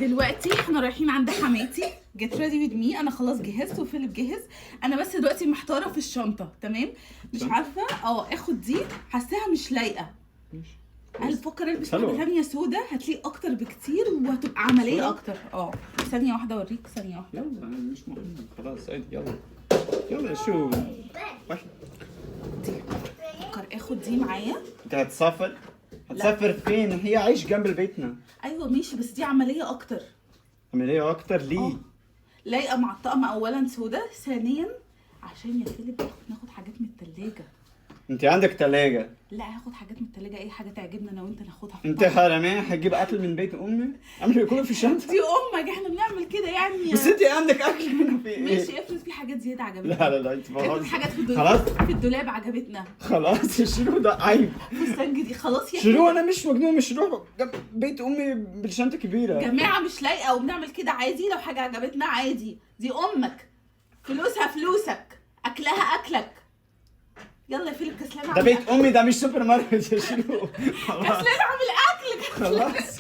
دلوقتي احنا رايحين عند حماتي. جيت ريدي ويز مي. انا خلاص جهزت وفيليب جهز. انا بس دلوقتي محتاره في الشنطه. تمام مش عارفه اخد دي، حاساها مش لايقه. هل بفكر البس واحده ثانيه سودا هتليق اكتر بكتير وهتبقى عمليه اكتر. ثانيه واحده اوريك، ثانيه واحده. يلا مش مهم خلاص عادي. يلا شو واحد. بفكر اخد دي معايا. انت هتسافر فين؟ هي عايش جنب بيتنا. ايوه ماشي، بس دي عمليه اكتر. عمليه اكتر ليه؟ لايقه مع الطقم. اولا سودا، ثانيا عشان يا فيليب ناخد حاجات من التلاجة. انت عندك تلاجة؟ لا هاخد حاجات من التلاجة، اي حاجه تعجبنا انا وانت ناخدها. انت حرامية هتجيب اكل من بيت امي؟ اعمل يكون في الشنطه. دي امك، احنا بنعمل كده يعني. بس انت عندك اكل هنا في ايه؟ ماشي افرض في حاجات زياده عجبتنا. لا انت افرض حاجات في الدولاب. خلاص في الدولاب عجبتنا. خلاص شنو ده عيب. فستان جديد خلاص يا شنو انا مش مجنون، مش روح بيت امي بالشنطه كبيره. جماعه مش لايقه وبنعمل كده عادي. لو حاجه عجبتنا عادي، دي امك، فلوسها فلوسك، اكلها اكلك. يلا يا فيليب كسلان. ده بيت امي، ده مش سوبر ماركت يا شنو. كسلان اعمل اكل. خلاص